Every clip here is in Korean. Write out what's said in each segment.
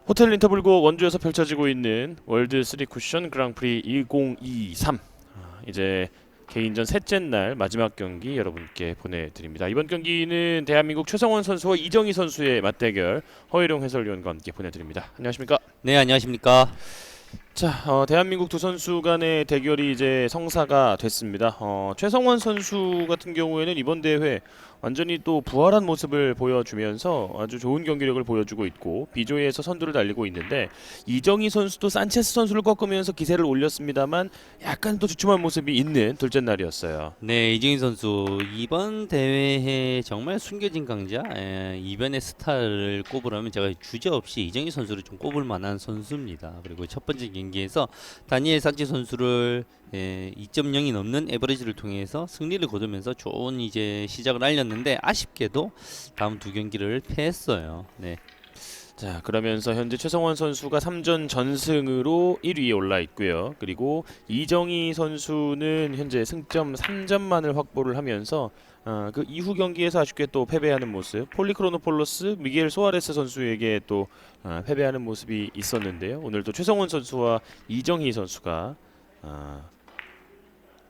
호텔 인터블고 원주에서 펼쳐지고 있는 월드 3 쿠션 그랑프리 2023 이제 개인전 셋째 날 마지막 경기 여러분께 보내드립니다. 이번 경기는 대한민국 최성원 선수와 이정희 선수의 맞대결 허일용 해설위원과 함께 보내드립니다. 안녕하십니까? 네, 안녕하십니까. 자, 대한민국 두 선수 간의 대결이 이제 성사가 됐습니다. 최성원 선수 같은 경우에는 이번 대회 완전히 또 부활한 모습을 보여주면서 아주 좋은 경기력을 보여주고 있고 B조에서 선두를 달리고 있는데 이정희 선수도 산체스 선수를 꺾으면서 기세를 올렸습니다만 약간 또 주춤한 모습이 있는 둘째 날이었어요. 네, 이정희 선수 이번 대회에 정말 숨겨진 강자, 이변의 스타를 꼽으라면 제가 주저없이 이정희 선수를 좀 꼽을 만한 선수입니다. 그리고 첫 번째 경기에서 다니엘 산체 선수를 2.0이 넘는 에버리지를 통해서 승리를 거두면서 좋은 이제 시작을 알렸는데 아쉽게도 다음 두 경기를 패했어요. 네. 자, 그러면서 현재 최성원 선수가 3전 전승으로 1위에 올라 있고요. 그리고 이정희 선수는 현재 승점 3점만을 확보를 하면서 그 이후 경기에서 아쉽게 또 패배하는 모습, 폴리크로노폴로스 미겔 소아레스 선수에게 또 패배하는 모습이 있었는데요. 오늘도 최성원 선수와 이정희 선수가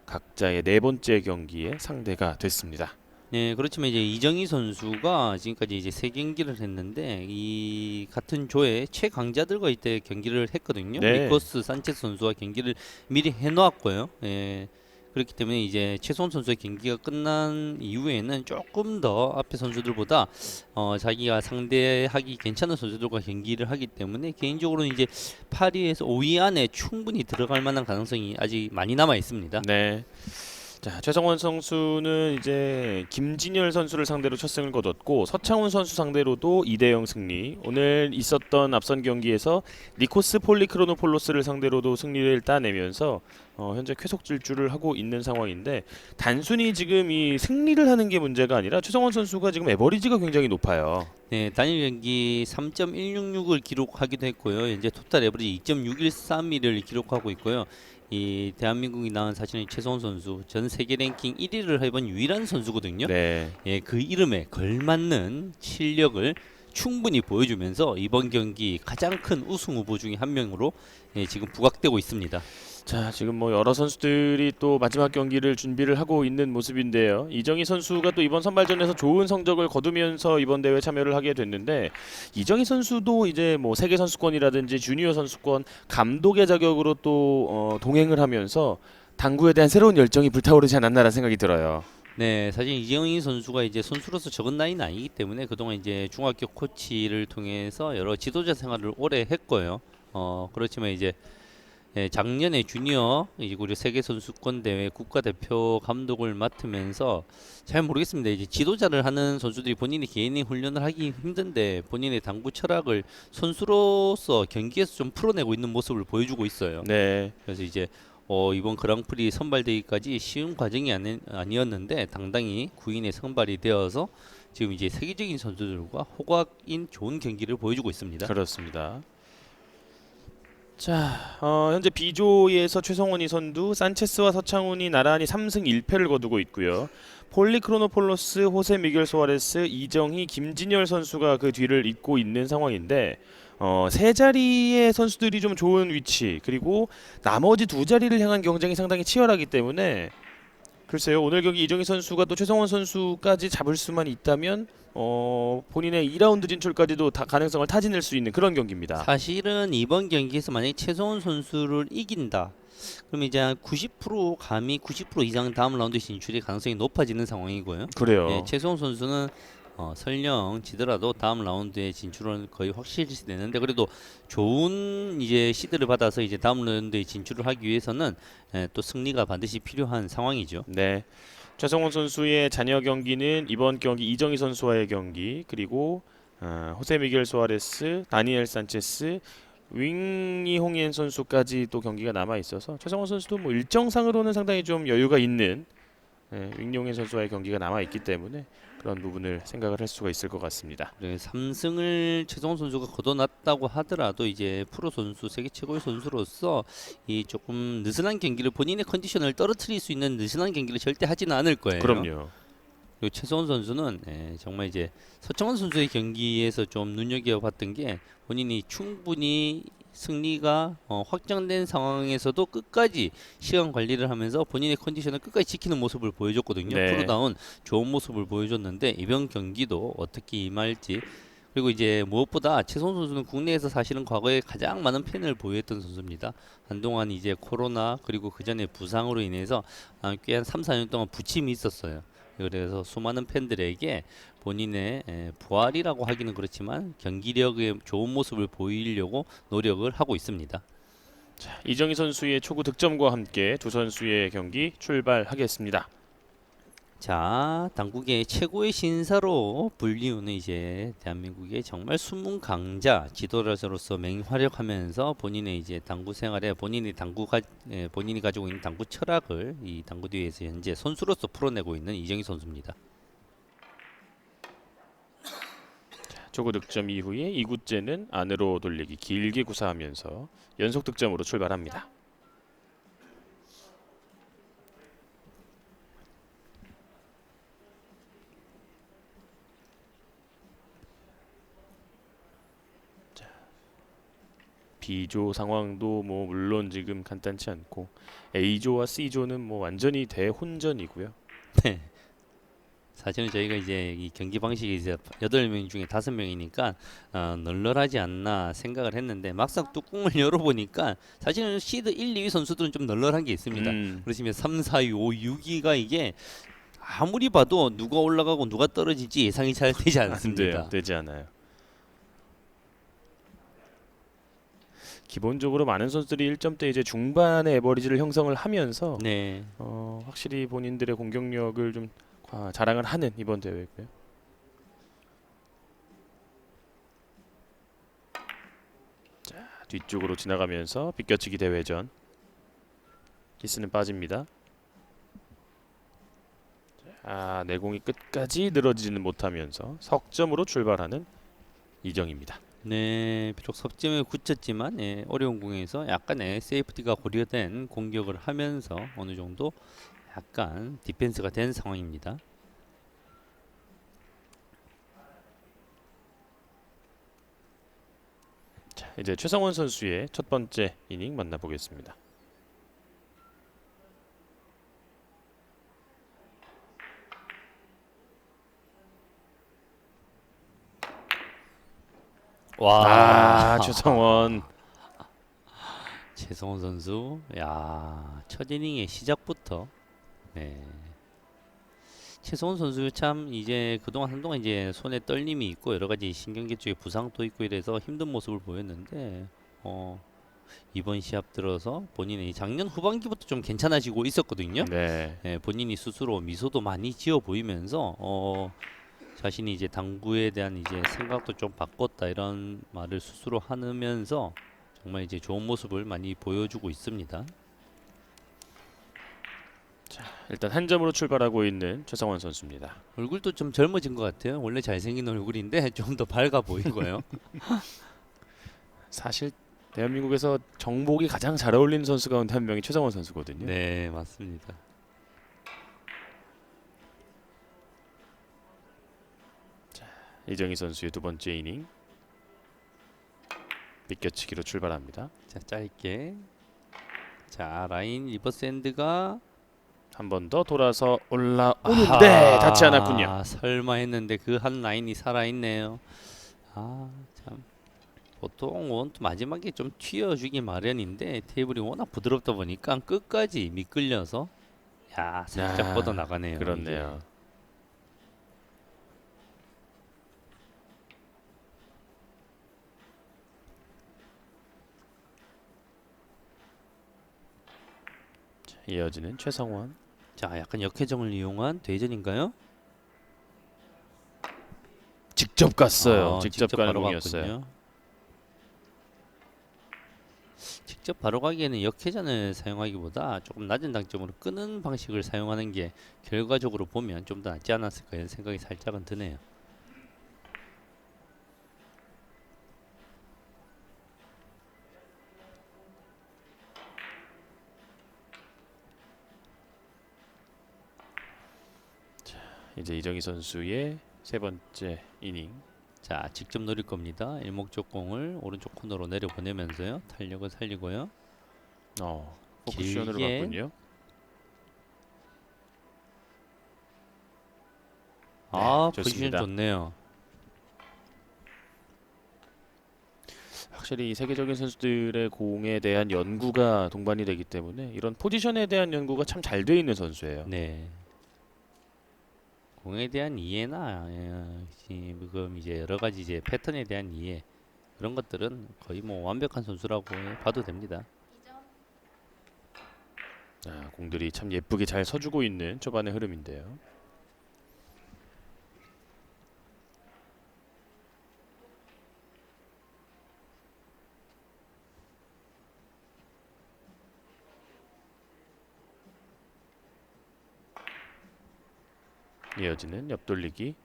각자의 네 번째 경기에 상대가 됐습니다. 네, 그렇지만 이제 이정희 선수가 지금까지 이제 세 경기를 했는데 이 같은 조에 최강자들과 이때 경기를 했거든요. 네. 니코스 산체스 선수와 경기를 미리 해놓았고요. 그렇기 때문에 이제 최소원 선수의 경기가 끝난 이후에는 조금 더 앞에 선수들보다 자기가 상대하기 괜찮은 선수들과 경기를 하기 때문에 개인적으로는 이제 8위에서 5위 안에 충분히 들어갈 만한 가능성이 아직 많이 남아 있습니다. 네. 자, 최성원 선수는 이제 김진열 선수를 상대로 첫 승을 거뒀고 서창훈 선수 상대로도 2대0 승리. 오늘 있었던 앞선 경기에서 니코스 폴리크로노폴로스를 상대로도 승리를 따내면서 현재 쾌속 질주를 하고 있는 상황인데 단순히 지금 이 승리를 하는 게 문제가 아니라 최성원 선수가 지금 에버리지가 굉장히 높아요. 네, 단일 경기 3.166을 기록하기도 했고요. 이제 토탈 에버리지 2.613을 기록하고 있고요. 이 대한민국이 낳은 사실은 최성원 선수 전 세계 랭킹 1위를 해본 유일한 선수거든요. 네. 그 이름에 걸맞는 실력을 충분히 보여주면서 이번 경기 가장 큰 우승 후보 중에 한 명으로 지금 부각되고 있습니다. 자, 지금 뭐 여러 선수들이 또 마지막 경기를 준비를 하고 있는 모습인데요. 이정희 선수가 또 이번 선발전에서 좋은 성적을 거두면서 이번 대회 참여를 하게 됐는데 이정희 선수도 이제 뭐 세계 선수권이라든지 주니어 선수권 감독의 자격으로 또 동행을 하면서 당구에 대한 새로운 열정이 불타오르지 않았나라는 생각이 들어요. 네, 사실 이정희 선수가 이제 선수로서 적은 나이는 아니기 때문에 그동안 이제 중학교 코치를 통해서 여러 지도자 생활을 오래 했고요. 그렇지만 이제 작년에 주니어 우리 세계 선수권 대회 국가대표 감독을 맡으면서 잘 모르겠습니다. 이제 지도자를 하는 선수들이 본인이 개인의 훈련을 하기 힘든데 본인의 당구 철학을 선수로서 경기에서 좀 풀어내고 있는 모습을 보여주고 있어요. 네. 그래서 이제 이번 그랑프리 선발되기까지 쉬운 과정이 아니었는데 당당히 9인에 선발이 되어서 지금 이제 세계적인 선수들과 호각인 좋은 경기를 보여주고 있습니다. 그렇습니다. 자, 현재 B조에서 최성원이 선두, 산체스와 서창훈이 나란히 3승 1패를 거두고 있고요. 폴리크로노폴로스, 호세 미겔 소아레스, 이정희, 김진열 선수가 그 뒤를 잇고 있는 상황인데 세 자리의 선수들이 좀 좋은 위치, 그리고 나머지 두 자리를 향한 경쟁이 상당히 치열하기 때문에 글쎄요, 오늘 경기 이정희 선수가 또 최성원 선수까지 잡을 수만 있다면 본인의 2라운드 진출까지도 다 가능성을 타진할 수 있는 그런 경기입니다. 사실은 이번 경기에서 만약에 최성원 선수를 이긴다. 그럼 이제 90% 감히 90% 이상 다음 라운드 진출의 가능성이 높아지는 상황이고요. 그래요. 최성원 선수는 설령 지더라도 다음 라운드에 진출은 거의 확실시 되는데 그래도 좋은 이제 시드를 받아서 이제 다음 라운드에 진출을 하기 위해서는 또 승리가 반드시 필요한 상황이죠. 네. 최성원 선수의 잔여 경기는 이번 경기 이정희 선수와의 경기, 그리고 호세 미겔 소아레스, 다니엘 산체스, 윙이 홍옌 선수까지 또 경기가 남아 있어서 최성원 선수도 뭐 일정상으로는 상당히 좀 여유가 있는 윙용현 선수와의 경기가 남아 있기 때문에 그런 부분을 생각을 할 수가 있을 것 같습니다. 네, 3승을 최성원 선수가 거둬놨다고 하더라도 이제 프로 선수 세계 최고의 선수로서 이 조금 느슨한 경기를 본인의 컨디션을 떨어뜨릴 수 있는 느슨한 경기를 절대 하지는 않을 거예요. 그럼요. 그리고 최성원 선수는 정말 이제 서청원 선수의 경기에서 좀 눈여겨봤던 게 본인이 충분히 승리가 확정된 상황에서도 끝까지 시간 관리를 하면서 본인의 컨디션을 끝까지 지키는 모습을 보여줬거든요. 네. 프로다운 좋은 모습을 보여줬는데 이번 경기도 어떻게 임할지 그리고 이제 무엇보다 최성원 선수는 국내에서 사실은 과거에 가장 많은 팬을 보유했던 선수입니다. 한동안 이제 코로나 그리고 그 전에 부상으로 인해서 꽤 한 3, 4년 동안 부침이 있었어요. 그래서 수많은 팬들에게 본인의 부활이라고 하기는 그렇지만 경기력의 좋은 모습을 보이려고 노력을 하고 있습니다. 이정희 선수의 초구 득점과 함께 두 선수의 경기 출발하겠습니다. 자, 당국의 최고의 신사로 불리우는 이제 대한민국의 정말 숨은 강자 지도자로서 맹활약하면서 본인의 이제 당구 생활에 본인이 가지고 있는 당구 철학을 이 당구 뒤에서 현재 선수로서 풀어내고 있는 이정희 선수입니다. 초구 득점 이후에 2구째는 안으로 돌리기 길게 구사하면서 연속 득점으로 출발합니다. B조 상황도 뭐 물론 지금 간단치 않고 A조와 C조는 뭐 완전히 대혼전이고요. 네. 사실은 저희가 이제 이 경기 방식이 이제 8명 중에 5명이니까 널널하지 않나 생각을 했는데 막상 뚜껑을 열어보니까 사실은 시드 1, 2위 선수들은 좀 널널한 게 있습니다. 그러시면 3, 4, 2, 5, 6위가 이게 아무리 봐도 누가 올라가고 누가 떨어질지 예상이 잘 되지 안 돼요. 않습니다. 되지 않아요. 기본적으로 많은 선수들이 1점대 이제 중반에 에버리지를 형성을 하면서 네. 확실히 본인들의 공격력을 좀 자랑을 하는 이번 대회고요. 자, 뒤쪽으로 지나가면서 비껴치기 대회전. 키스는 빠집니다. 내공이 끝까지 늘어지지는 못하면서 석점으로 출발하는 이정입니다. 네, 비록 석점에 굳혔지만 어려운 공에서 약간의 세이프티가 고려된 공격을 하면서 어느 정도 약간 디펜스가 된 상황입니다. 자, 이제 최성원 선수의 첫 번째 이닝 만나보겠습니다. 와, 최성원. 최성원 선수, 야, 첫 이닝의 시작부터 네. 최성원 선수 참 이제 그동안 한동안 이제 손에 떨림이 있고 여러 가지 신경계 쪽에 부상도 있고 이래서 힘든 모습을 보였는데 이번 시합 들어서 본인의 작년 후반기부터 좀 괜찮아지고 있었거든요. 네. 본인이 스스로 미소도 많이 지어 보이면서 자신이 이제 당구에 대한 이제 생각도 좀 바꿨다 이런 말을 스스로 하면서 정말 이제 좋은 모습을 많이 보여주고 있습니다. 일단 한 점으로 출발하고 있는 최성원 선수입니다. 얼굴도 좀 젊어진 것 같아요. 원래 잘생긴 얼굴인데 좀 더 밝아 보이고요. 사실 대한민국에서 정복이 가장 잘 어울리는 선수 가운데 한 명이 최성원 선수거든요. 네, 맞습니다. 이정희 선수의 두 번째 이닝 비껴치기로 출발합니다. 자, 짧게. 자, 라인 리버스 핸드가 한 번 더 돌아서 올라오는데 닿지 않았군요. 설마 했는데 그 한 라인이 살아있네요. 참. 보통은 또 마지막에 좀 튀어주기 마련인데 테이블이 워낙 부드럽다 보니까 끝까지 미끌려서 살짝 뻗어 나가네요. 그렇네요. 자, 이어지는 최성원. 자, 약간 역회전을 이용한 대전인가요? 직접 갔어요. 직접 가는 바로 공이었어요. 갔군요. 직접 바로 가기에는 역회전을 사용하기보다 조금 낮은 당점으로 끄는 방식을 사용하는 게 결과적으로 보면 좀 더 낫지 않았을까 이런 생각이 살짝은 드네요. 이제 이정희 선수의 세 번째 이닝. 자, 직접 노릴 겁니다. 일목적공을 오른쪽 코너로 내려 보내면서요. 탄력을 살리고요. 포쿠션으로 길게. 갔군요. 아, 포지션 좋습니다. 좋네요. 확실히 이 세계적인 선수들의 공에 대한 연구가 동반이 되기 때문에 이런 포지션에 대한 연구가 참 잘 돼 있는 선수예요. 네. 공에 대한 이해나 지금 이제 여러 가지 이제 패턴에 대한 이해 그런 것들은 거의 뭐 완벽한 선수라고 봐도 됩니다. 공들이 참 예쁘게 잘 서주고 있는 초반의 흐름인데요. 이어지는 옆돌리기.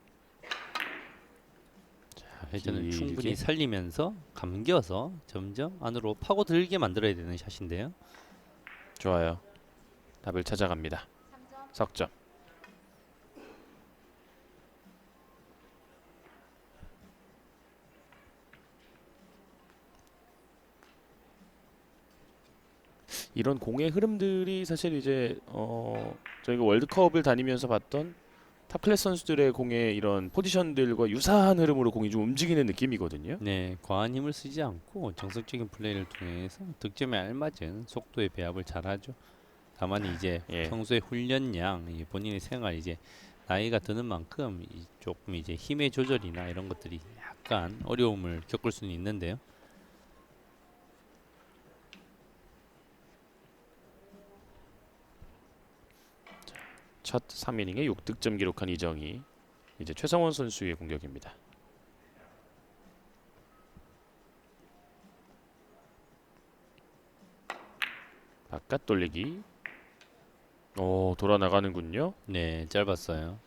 회전을 길게. 충분히 살리면서 감겨서 점점 안으로 파고들게 만들어야 되는 샷인데요. 좋아요. 답을 찾아갑니다. 석점. 이런 공의 흐름들이 사실 이제 저희가 월드컵을 다니면서 봤던 탑 클래스 선수들의 공의 이런 포지션들과 유사한 흐름으로 공이 좀 움직이는 느낌이거든요. 네, 과한 힘을 쓰지 않고 정석적인 플레이를 통해서 득점에 알맞은 속도의 배합을 잘하죠. 다만 이제 예. 평소의 훈련량, 본인의 생활 이제 나이가 드는 만큼 조금 이제 힘의 조절이나 이런 것들이 약간 어려움을 겪을 수는 있는데요. 첫 3이닝에 6득점 기록한 이정희. 이제 최성원 선수의 공격입니다. 바깥 돌리기. 돌아 나가는군요. 네, 짧았어요.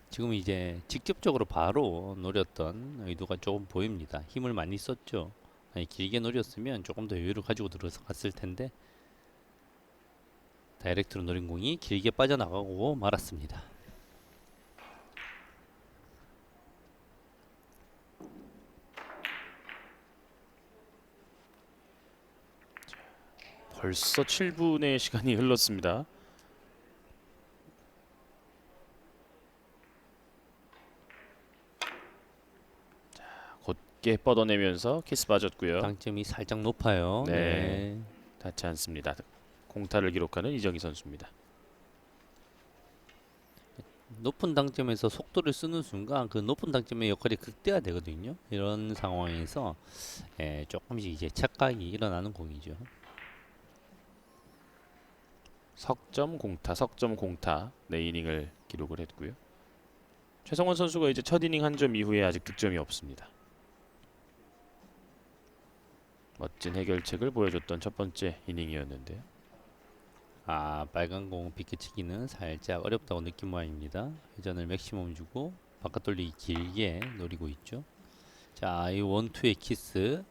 지금 이제 직접적으로 바로 노렸던 의도가 조금 보입니다. 힘을 많이 썼죠. 아니, 길게 노렸으면 조금 더 여유를 가지고 들어갔을 텐데 다이렉트로 노린 공이 길게 빠져나가고 말았습니다. 벌써 7분의 시간이 흘렀습니다. 곧게 뻗어내면서 키스 빠졌고요. 당점이 살짝 높아요. 네. 네. 닿지 않습니다. 공타를 기록하는 이정희 선수입니다. 높은 당점에서 속도를 쓰는 순간 그 높은 당점의 역할이 극대화되거든요. 이런 상황에서 조금씩 이제 착각이 일어나는 공이죠. 석점 공타 네 이닝을 기록을 했고요. 최성원 선수가 이제 첫 이닝 한 점 이후에 아직 득점이 없습니다. 멋진 해결책을 보여줬던 첫 번째 이닝이었는데요. 아, 빨간 공 비켜치기는 살짝 어렵다고 느낀 모양입니다. 회전을 맥시멈 주고 바깥 돌리기 길게 노리고 있죠. 자, 이 원투의 키스.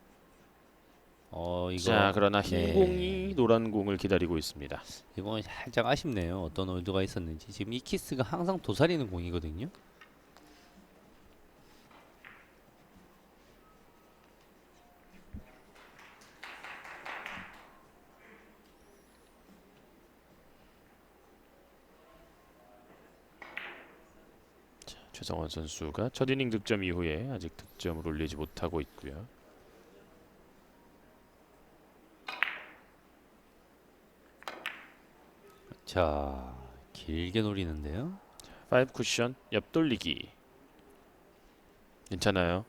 이거 자, 그러나 흰 네. 공이 노란 공을 기다리고 있습니다. 이건 살짝 아쉽네요. 어떤 의도가 있었는지. 지금 이 키스가 항상 도사리는 공이거든요. 최성원 선수가 첫 이닝 득점 이후에 아직 득점을 올리지 못하고 있고요. 자, 길게 노리는데요. 5 쿠션 옆돌리기. 괜찮아요.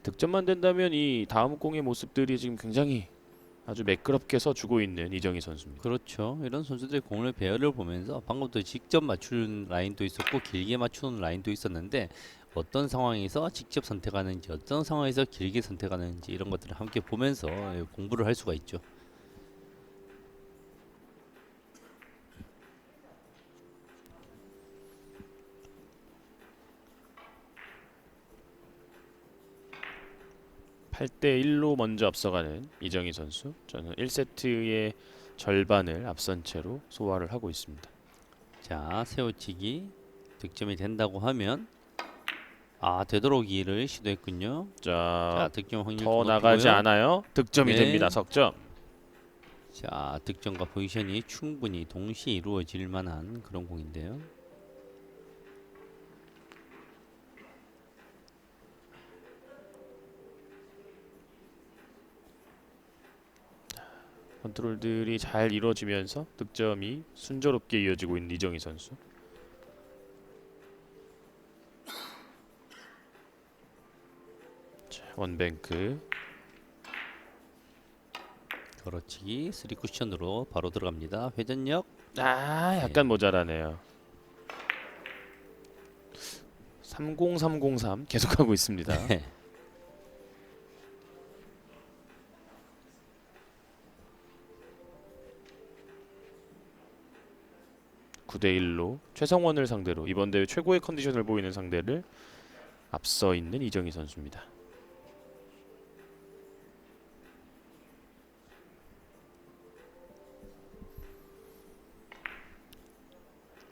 득점만 된다면 이 다음 공의 모습들이 지금 굉장히 아주 매끄럽게 서주고 있는 이정희 선수입니다. 그렇죠. 이런 선수들의 공을 배열을 보면서 방금도 직접 맞추는 라인도 있었고 길게 맞추는 라인도 있었는데 어떤 상황에서 직접 선택하는지 어떤 상황에서 길게 선택하는지 이런 것들을 함께 보면서 공부를 할 수가 있죠. 8대 1로 먼저 앞서가는 이정희 선수. 저는 1세트의 절반을 앞선 채로 소화를 하고 있습니다. 자, 세워치기 득점이 된다고 하면 되도록이를 시도했군요. 자, 자, 득점 확률 더 나가지 높이고요. 않아요. 득점이 네. 됩니다. 석점. 자, 득점과 포지션이 충분히 동시에 이루어질 만한 그런 공인데요. 컨트롤들이 잘 이루어지면서 득점이 순조롭게 이어지고 있는 이정희 선수. 자, 원뱅크. 걸어치기 3쿠션으로 바로 들어갑니다. 회전력. 약간 모자라네요. 30303 계속하고 있습니다. 네. 9대 1로 최성원을 상대로 이번 대회 최고의 컨디션을 보이는 상대를 앞서 있는 이정희 선수입니다.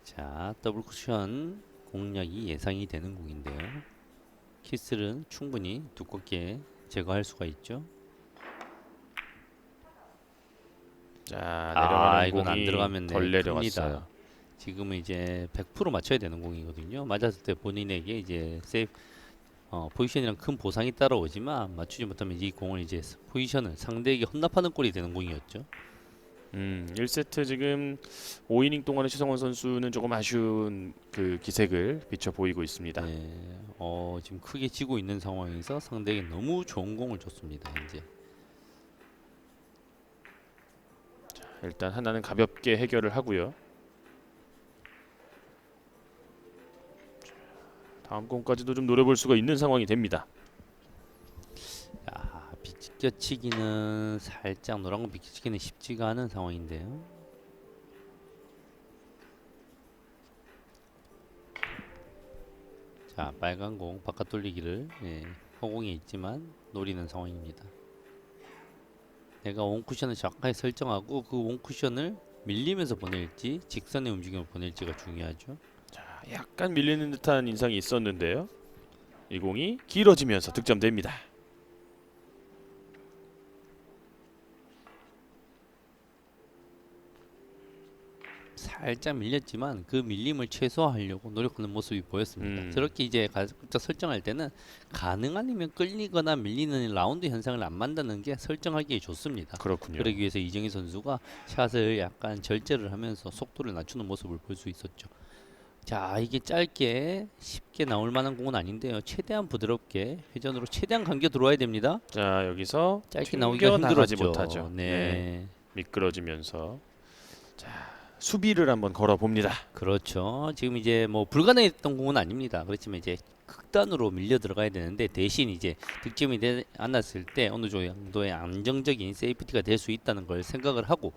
자, 더블 쿠션 공략이 예상이 되는 공인데요. 키스는 충분히 두껍게 제거할 수가 있죠. 자, 내려가는 이건 안 공이 들어가면 덜 네, 내려갔어요. 큽니다. 지금은 이제 100% 맞춰야 되는 공이거든요. 맞았을 때 본인에게 이제 포지션이랑 큰 보상이 따라오지만 맞추지 못하면 이 공을 이제 포지션을 상대에게 헌납하는 꼴이 되는 공이었죠. 1세트 지금 5이닝 동안의 최성원 선수는 조금 아쉬운 그 기색을 비춰 보이고 있습니다. 네, 지금 크게 지고 있는 상황에서 상대에게 너무 좋은 공을 줬습니다. 이제 일단 하나는 가볍게 해결을 하고요. 다음 공까지도 좀 노려볼 수가 있는 상황이 됩니다. 비껴치기는 살짝 노란 공 비껴치기는 쉽지가 않은 상황인데요. 자, 빨간 공 바깥 돌리기를 허공에 있지만 노리는 상황입니다. 내가 원쿠션을 정확하게 설정하고 그 원쿠션을 밀리면서 보낼지 직선의 움직임을 보낼지가 중요하죠. 자, 약간 밀리는 듯한 인상이 있었는데요. 이 공이 길어지면서 득점됩니다. 살짝 밀렸지만 그 밀림을 최소화하려고 노력하는 모습이 보였습니다. 저렇게 이제 각자 설정할 때는 가능하면 끌리거나 밀리는 라운드 현상을 안 만드는 게 설정하기에 좋습니다. 그렇군요. 그러기 위해서 이정희 선수가 샷을 약간 절제를 하면서 속도를 낮추는 모습을 볼 수 있었죠. 자, 이게 짧게 쉽게 나올 만한 공은 아닌데요. 최대한 부드럽게 회전으로 최대한 감겨 들어와야 됩니다. 자, 여기서 짧게 나오기가 나가지 힘들었죠. 못하죠. 네. 미끄러지면서 수비를 한번 걸어 봅니다. 그렇죠. 지금 이제 뭐 불가능했던 공은 아닙니다. 그렇지만 이제 극단으로 밀려 들어가야 되는데 대신 이제 득점이 되지 않았을 때 어느 정도의 안정적인 세이프티가 될 수 있다는 걸 생각을 하고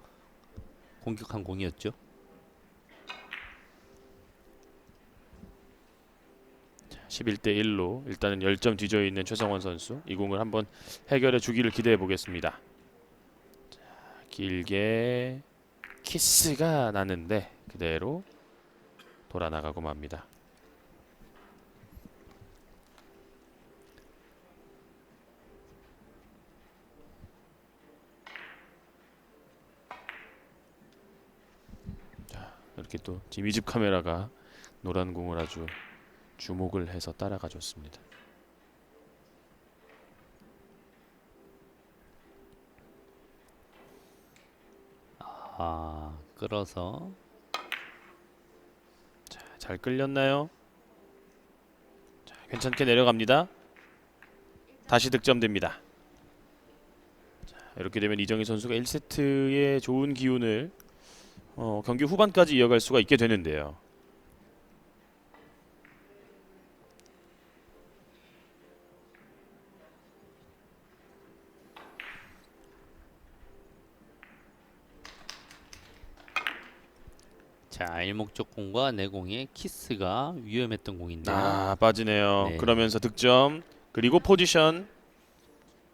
공격한 공이었죠. 11대 1로 일단은 10점 뒤져 있는 최성원 선수. 이 공을 한번 해결해 주기를 기대해 보겠습니다. 자, 길게 키스가 나는데 그대로 돌아 나가고 맙니다. 자, 이렇게 또 지금 이 집 카메라가 노란 공을 아주 주목을 해서 따라가 줬습니다. 끌어서 자, 잘 끌렸나요? 자, 괜찮게 내려갑니다. 다시 득점됩니다. 자, 이렇게 되면 이정희 선수가 1세트의 좋은 기운을 경기 후반까지 이어갈 수가 있게 되는데요. 자, 일목적 공과 내공의 키스가 위험했던 공인데요. 빠지네요. 네. 그러면서 득점 그리고 포지션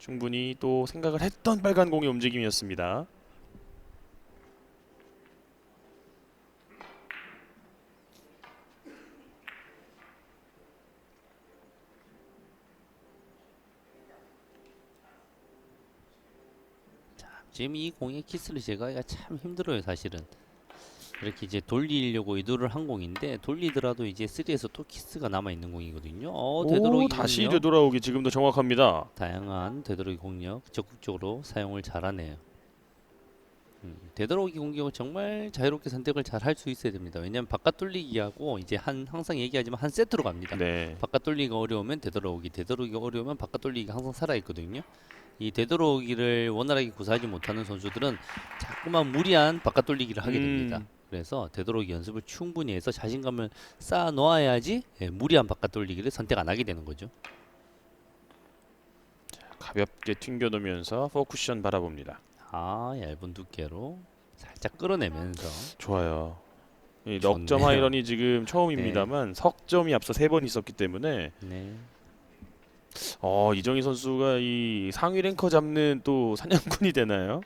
충분히 또 생각을 했던 빨간 공의 움직임이었습니다. 지금 이 공의 키스를 제거하기가 참 힘들어요, 사실은. 이렇게 이제 돌리려고 의도를 한 공인데 돌리더라도 이제 3에서 또 키스가 남아 있는 공이거든요. 오, 되도록이면요. 다시 되돌아오기 지금도 정확합니다. 다양한 되도록이 공격 적극적으로 사용을 잘하네요. 되도록이 공격은 정말 자유롭게 선택을 잘 할 수 있어야 됩니다. 왜냐하면 바깥 돌리기하고 이제 항상 얘기하지만 한 세트로 갑니다. 네. 바깥 돌리기가 어려우면 되도록이, 되도록이가 어려우면 바깥 돌리기가 항상 살아 있거든요. 이 되도록이를 원활하게 구사하지 못하는 선수들은 자꾸만 무리한 바깥 돌리기를 하게 됩니다. 그래서 되도록이 연습을 충분히 해서 자신감을 쌓아 놓아야지 무리한 바깥 돌리기를 선택 안 하게 되는 거죠. 가볍게 튕겨놓으면서 포쿠션 바라봅니다. 얇은 두께로 살짝 끌어내면서 좋아요. 이 좋네요. 넉점 하이런이 지금 처음입니다만 석점이 앞서 3번 있었기 때문에 네. 이정희 선수가 이 상위 랭커 잡는 또 사냥꾼이 되나요?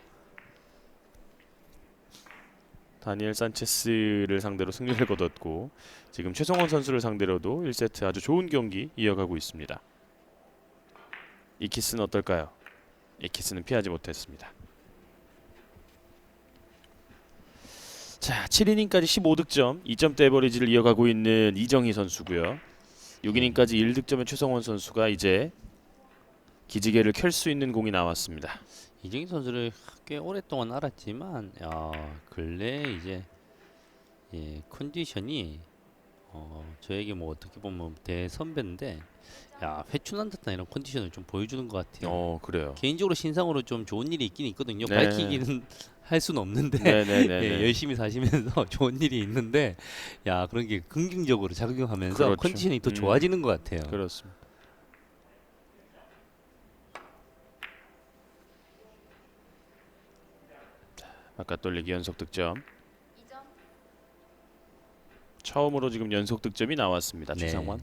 다니엘 산체스를 상대로 승리를 거뒀고 지금 최성원 선수를 상대로도 1세트 아주 좋은 경기 이어가고 있습니다. 이 키스는 어떨까요? 이 키스는 피하지 못했습니다. 자, 7이닝까지 15득점, 2점대 에버리지를 이어가고 있는 이정희 선수고요. 6이닝까지 1득점의 최성원 선수가 이제 기지개를 켤 수 있는 공이 나왔습니다. 이정희 선수를 꽤 오랫동안 알았지만 근래 이제 컨디션이 저에게 뭐 어떻게 보면 대선배인데 회춘한 듯한 이런 컨디션을 좀 보여주는 것 같아요. 그래요. 개인적으로 신상으로 좀 좋은 일이 있긴 있거든요. 네. 밝히기는 할 수는 없는데 네네네. 열심히 사시면서 좋은 일이 있는데 그런 게 긍정적으로 작용하면서 그렇죠. 컨디션이 더 좋아지는 것 같아요. 그렇습니다. 바깥 돌리기 연속 득점. 처음으로 지금 연속 득점이 나왔습니다. 네. 최상원.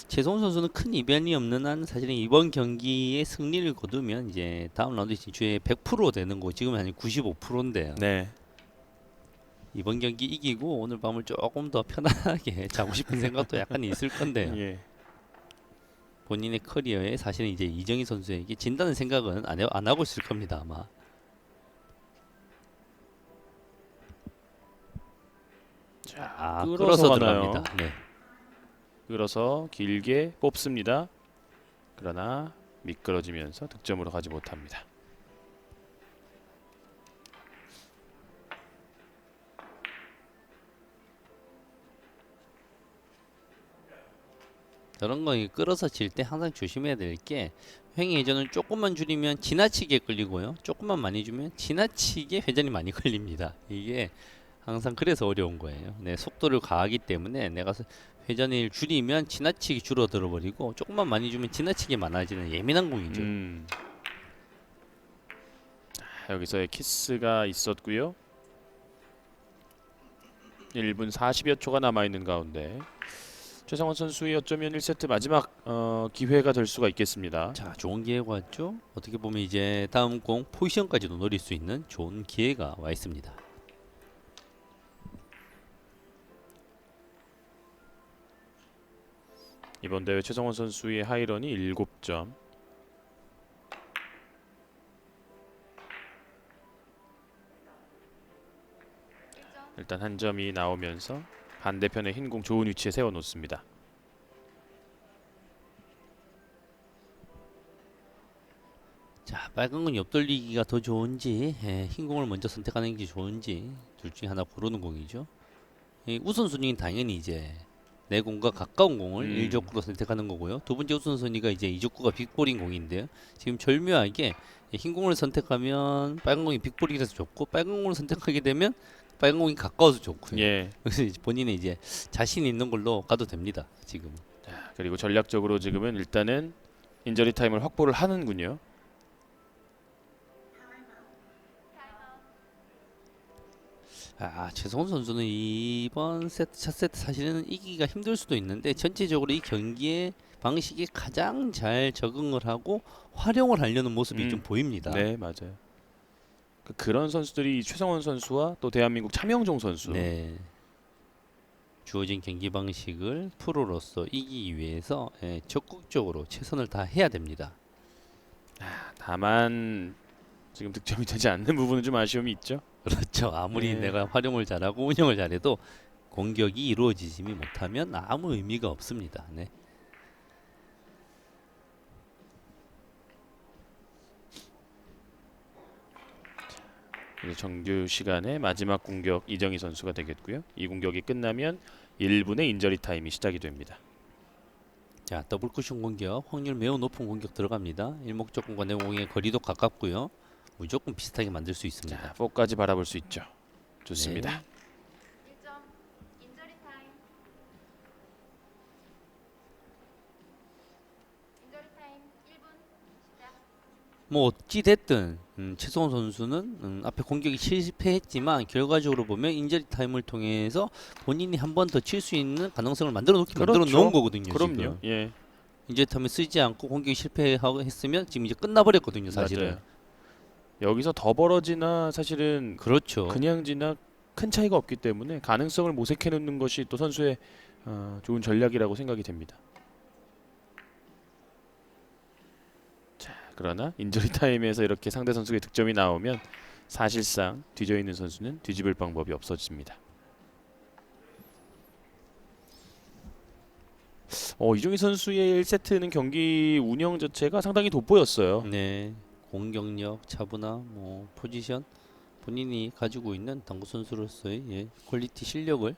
최성훈 선수는 큰 이변이 없는 한 사실은 이번 경기에 승리를 거두면 이제 다음 라운드 진출에 100% 되는 거 지금은 한 95%인데요. 네. 이번 경기 이기고 오늘 밤을 조금 더 편안하게 자고 싶은 생각도 약간 있을 건데요. 예. 본인의 커리어에 사실은 이제 이정희 선수에게 진다는 생각은 안 하고 있을 겁니다 아마. 자, 끌어서 가나요? 들어갑니다. 네. 끌어서 길게 뽑습니다. 그러나 미끄러지면서 득점으로 가지 못합니다. 저런 거 끌어서 칠 때 항상 조심해야 될 게 횡의 회전을 조금만 줄이면 지나치게 끌리고요. 조금만 많이 주면 지나치게 회전이 많이 걸립니다. 이게 항상 그래서 어려운 거예요. 네, 속도를 가하기 때문에 내가 회전을 줄이면 지나치게 줄어들어 버리고 조금만 많이 주면 지나치게 많아지는 예민한 공이죠. 여기서의 키스가 있었고요. 1분 40여 초가 남아있는 가운데 최성원 선수의 어쩌면 1세트 마지막 기회가 될 수가 있겠습니다. 자, 좋은 기회가 왔죠. 어떻게 보면 이제 다음 공 포지션까지도 노릴 수 있는 좋은 기회가 와 있습니다. 이번 대회 최성원 선수의 하이런이 7점. 일단 한 점이 나오면서 반대편의 흰 공 좋은 위치에 세워놓습니다. 자, 빨간 건 옆돌리기가 더 좋은지 흰 공을 먼저 선택하는 게 좋은지 둘 중에 하나 고르는 공이죠. 우선순위는 당연히 이제 내 공과 가까운 공을 1족구로 선택하는 거고요. 두 번째 우선순위가 이제 2족구가 빅볼인 공인데요. 지금 절묘하게 흰 공을 선택하면 빨간 공이 빅볼이라서 좋고 빨간 공을 선택하게 되면 빨간 공이 가까워서 좋고요. 예. 그래서 이제 본인의 이제 자신 있는 걸로 가도 됩니다. 지금. 자, 그리고 전략적으로 지금은 일단은 인저리 타임을 확보를 하는군요. 최성훈 선수는 이번 세트 첫 세트 사실은 이기기가 힘들 수도 있는데 전체적으로 이 경기의 방식에 가장 잘 적응을 하고 활용을 하려는 모습이 좀 보입니다. 네, 맞아요. 그런 선수들이 최성원 선수와 또 대한민국 차명종 선수. 네. 주어진 경기 방식을 프로로서 이기기 위해서 적극적으로 최선을 다해야 됩니다. 다만 지금 득점이 되지 않는 부분은 좀 아쉬움이 있죠. 그렇죠. 아무리 네. 내가 활용을 잘하고 운영을 잘해도 공격이 이루어지지 못하면 아무 의미가 없습니다. 네. 이제 정규 시간의 마지막 공격 이정희 선수가 되겠고요. 이 공격이 끝나면 1분의 인저리 타임이 시작이 됩니다. 자, 더블 쿠션 공격, 확률 매우 높은 공격 들어갑니다. 일목적공과 내공의 거리도 가깝고요. 무조건 비슷하게 만들 수 있습니다. 자, 4까지 바라볼 수 있죠. 좋습니다. 네. 1점 인저리 타임. 인저리 타임 1분 시작. 뭐 어찌 됐든 최성원 선수는 앞에 공격이 실패했지만 결과적으로 보면 인저리 타임을 통해서 본인이 한 번 더 칠 수 있는 가능성을 만들어 그렇죠. 놓은 거거든요. 그럼요. 지금. 예. 인저리 타임을 쓰지 않고 공격이 실패하고 했으면 지금 이제 끝나버렸거든요, 사실은. 맞아요. 여기서 더 벌어지나 사실은 그렇죠. 그냥 지나 큰 차이가 없기 때문에 가능성을 모색해 놓는 것이 또 선수의 좋은 전략이라고 생각이 됩니다. 자, 그러나 인저리 타임에서 이렇게 상대 선수의 득점이 나오면 사실상 뒤져 있는 선수는 뒤집을 방법이 없어집니다. 이종희 선수의 1세트는 경기 운영 자체가 상당히 돋보였어요. 네. 공격력, 차분함, 뭐 포지션 본인이 가지고 있는 당구 선수로서의 퀄리티 실력을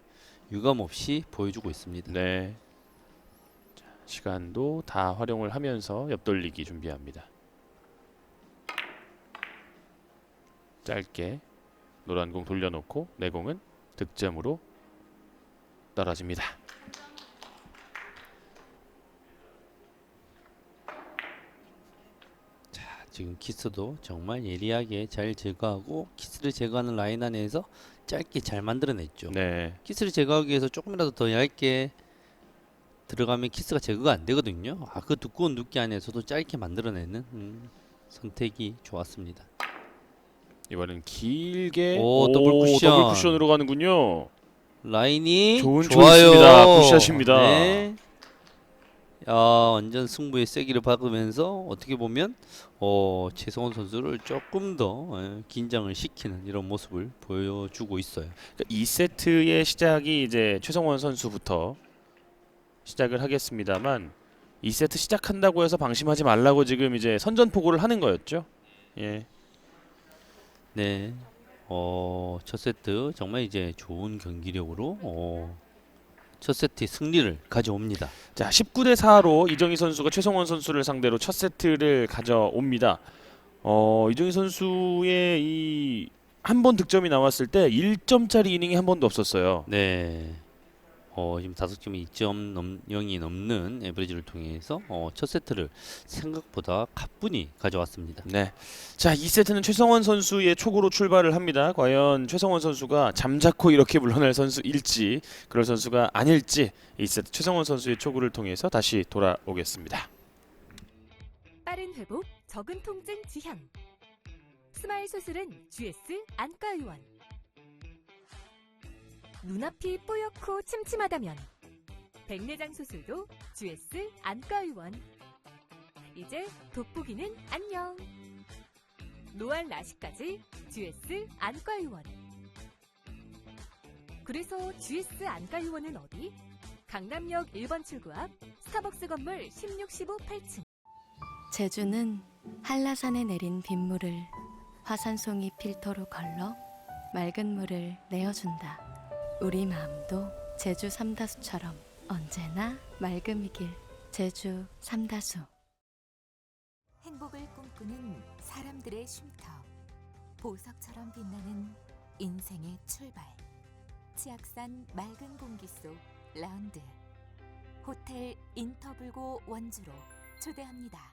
유감없이 보여주고 있습니다. 네. 자, 시간도 다 활용을 하면서 옆돌리기 준비합니다. 짧게 노란 공 돌려놓고 내공은 득점으로 떨어집니다. 지금 키스도 정말 예리하게 잘 제거하고 키스를 제거하는 라인 안에서 짧게 잘 만들어냈죠. 네. 키스를 제거하기 위해서 조금이라도 더 얇게 들어가면 키스가 제거가 안 되거든요. 그 두꺼운 두께 안에서도 짧게 만들어내는 선택이 좋았습니다. 이번엔 길게 더블 쿠션. 더블 쿠션으로 가는군요. 라인이 좋은 좋아요. 초이스입니다. 굿샷입니다. 네. 완전 승부의 세기를 받으면서 어떻게 보면 최성원 선수를 조금 더 긴장을 시키는 이런 모습을 보여주고 있어요. 그러니까 2세트의 시작이 이제 최성원 선수부터 시작을 하겠습니다만 2세트 시작한다고 해서 방심하지 말라고 지금 이제 선전포고를 하는 거였죠. 예. 네. 첫 세트 정말 이제 좋은 경기력으로 첫 세트 승리를 가져옵니다. 자, 19대 4로 이정희 선수가 최성원 선수를 상대로 첫 세트를 가져옵니다. 이정희 선수의 이 한 번 득점이 나왔을 때 1점짜리 이닝이 한 번도 없었어요. 네. 지금 5점이 2.0이 넘는 에버리지를 통해서 첫 세트를 생각보다 가뿐히 가져왔습니다. 네. 자, 2세트는 최성원 선수의 촉으로 출발을 합니다. 과연 최성원 선수가 잠자코 이렇게 물러날 선수일지, 그럴 선수가 아닐지 2세트 최성원 선수의 촉구를 통해서 다시 돌아오겠습니다. 빠른 회복, 적은 통증 지향. 스마일 수술은 GS 안과의원. 눈앞이 뽀얗고 침침하다면 백내장 수술도 GS 안과의원. 이제 돋보기는 안녕. 노안 라식까지 GS 안과의원. 그래서 GS 안과의원은 어디? 강남역 1번 출구 앞 스타벅스 건물 16, 15, 8층. 제주는 한라산에 내린 빗물을 화산송이 필터로 걸러 맑은 물을 내어준다. 우리 마음도 제주 삼다수처럼 언제나 맑음이길. 제주 삼다수. 행복을 꿈꾸는 사람들의 쉼터. 보석처럼 빛나는 인생의 출발. 치악산 맑은 공기 속 라운드. 호텔 인터블고 원주로 초대합니다.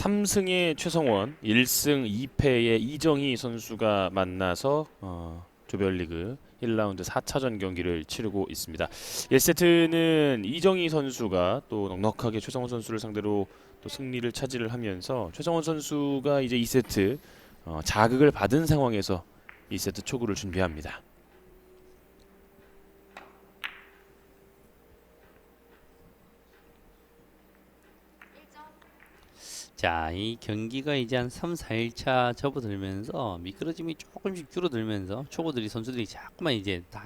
3승의 최성원, 1승 2패의 이정희 선수가 만나서 조별리그 1라운드 4차전 경기를 치르고 있습니다. 1세트는 이정희 선수가 또 넉넉하게 최성원 선수를 상대로 또 승리를 차지를 하면서 최성원 선수가 이제 2세트 자극을 받은 상황에서 2세트 초구를 준비합니다. 자, 이 경기가 이제 한 3, 4일차 접어들면서 미끄러짐이 조금씩 줄어들면서 초보들이 선수들이 자꾸만 이제 다